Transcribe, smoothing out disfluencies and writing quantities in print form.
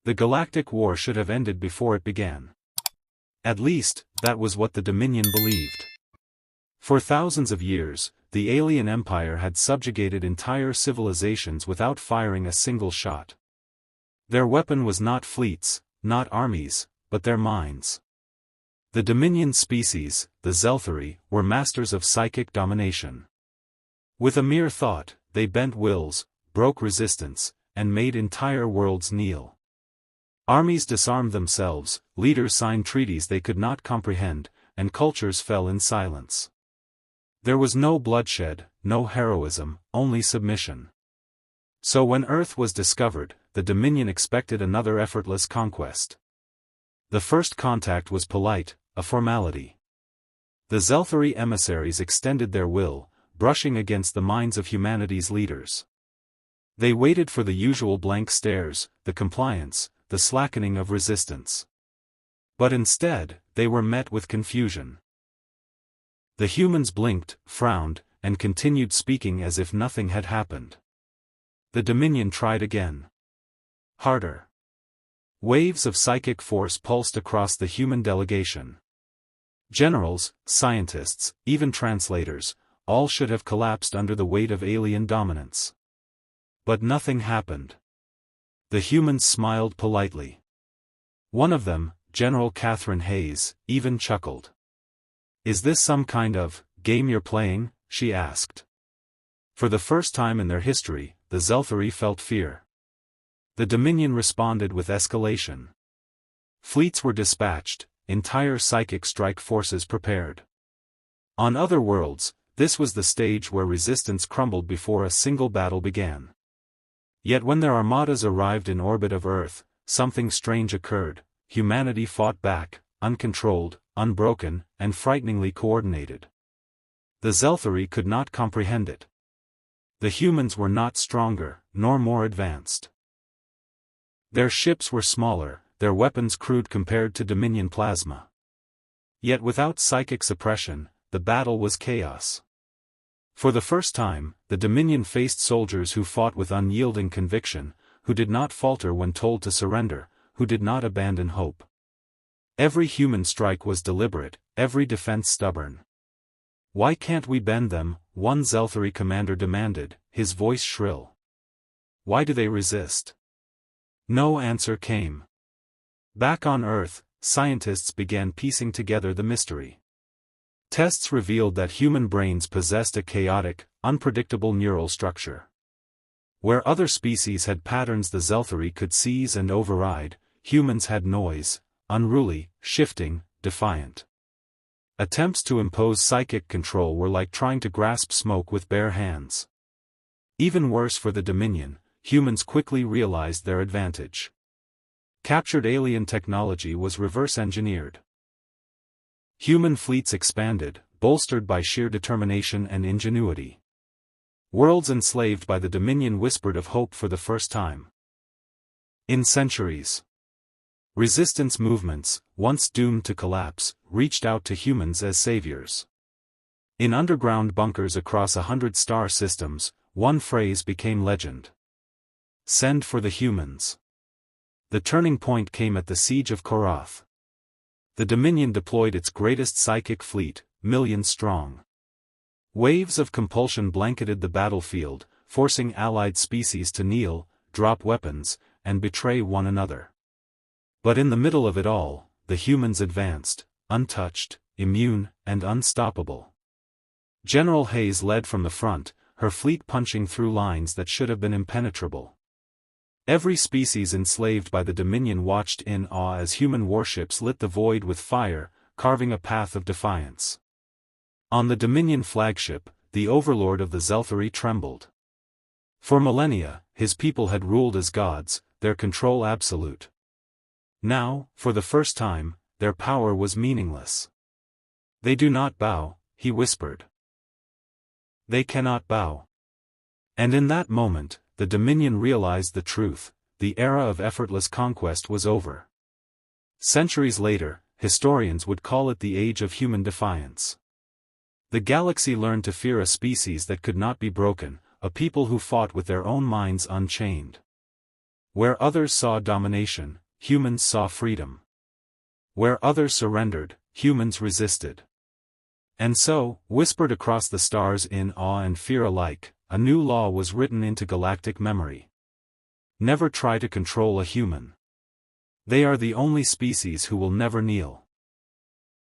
The galactic war should have ended before it began. At least, that was what the Dominion believed. For thousands of years, the alien empire had subjugated entire civilizations without firing a single shot. Their weapon was not fleets, not armies, but their minds. The Dominion species, the Zelthari, were masters of psychic domination. With a mere thought, they bent wills, broke resistance, and made entire worlds kneel. Armies disarmed themselves, leaders signed treaties they could not comprehend, and cultures fell in silence. There was no bloodshed, no heroism, only submission. So when Earth was discovered, the Dominion expected another effortless conquest. The first contact was polite, a formality. The Zelthari emissaries extended their will, brushing against the minds of humanity's leaders. They waited for the usual blank stares, the compliance, the slackening of resistance. But instead, they were met with confusion. The humans blinked, frowned, and continued speaking as if nothing had happened. The Dominion tried again. Harder. Waves of psychic force pulsed across the human delegation. Generals, scientists, even translators, all should have collapsed under the weight of alien dominance. But nothing happened. The humans smiled politely. One of them, General Catherine Hayes, even chuckled. "Is this some kind of game you're playing?" she asked. For the first time in their history, the Zelthari felt fear. The Dominion responded with escalation. Fleets were dispatched, entire psychic strike forces prepared. On other worlds, this was the stage where resistance crumbled before a single battle began. Yet when their armadas arrived in orbit of Earth, something strange occurred. Humanity fought back, uncontrolled, unbroken, and frighteningly coordinated. The Zelthari could not comprehend it. The humans were not stronger, nor more advanced. Their ships were smaller, their weapons crude compared to Dominion plasma. Yet without psychic suppression, the battle was chaos. For the first time, the Dominion faced soldiers who fought with unyielding conviction, who did not falter when told to surrender, who did not abandon hope. Every human strike was deliberate, every defense stubborn. "Why can't we bend them?" one Zelthari commander demanded, his voice shrill. "Why do they resist?" No answer came. Back on Earth, scientists began piecing together the mystery. Tests revealed that human brains possessed a chaotic, unpredictable neural structure. Where other species had patterns the Zelthari could seize and override, humans had noise, unruly, shifting, defiant. Attempts to impose psychic control were like trying to grasp smoke with bare hands. Even worse for the Dominion, humans quickly realized their advantage. Captured alien technology was reverse-engineered. Human fleets expanded, bolstered by sheer determination and ingenuity. Worlds enslaved by the Dominion whispered of hope for the first time. In centuries, resistance movements, once doomed to collapse, reached out to humans as saviors. In underground bunkers across 100 star systems, one phrase became legend. "Send for the humans." The turning point came at the siege of Korath. The Dominion deployed its greatest psychic fleet, millions strong. Waves of compulsion blanketed the battlefield, forcing allied species to kneel, drop weapons, and betray one another. But in the middle of it all, the humans advanced, untouched, immune, and unstoppable. General Hayes led from the front, her fleet punching through lines that should have been impenetrable. Every species enslaved by the Dominion watched in awe as human warships lit the void with fire, carving a path of defiance. On the Dominion flagship, the overlord of the Zelthari trembled. For millennia, his people had ruled as gods, their control absolute. Now, for the first time, their power was meaningless. "They do not bow," he whispered. "They cannot bow." And in that moment, the Dominion realized the truth: the era of effortless conquest was over. Centuries later, historians would call it the age of human defiance. The galaxy learned to fear a species that could not be broken, a people who fought with their own minds unchained. Where others saw domination, humans saw freedom. Where others surrendered, humans resisted. And so, whispered across the stars in awe and fear alike, a new law was written into galactic memory. Never try to control a human. They are the only species who will never kneel.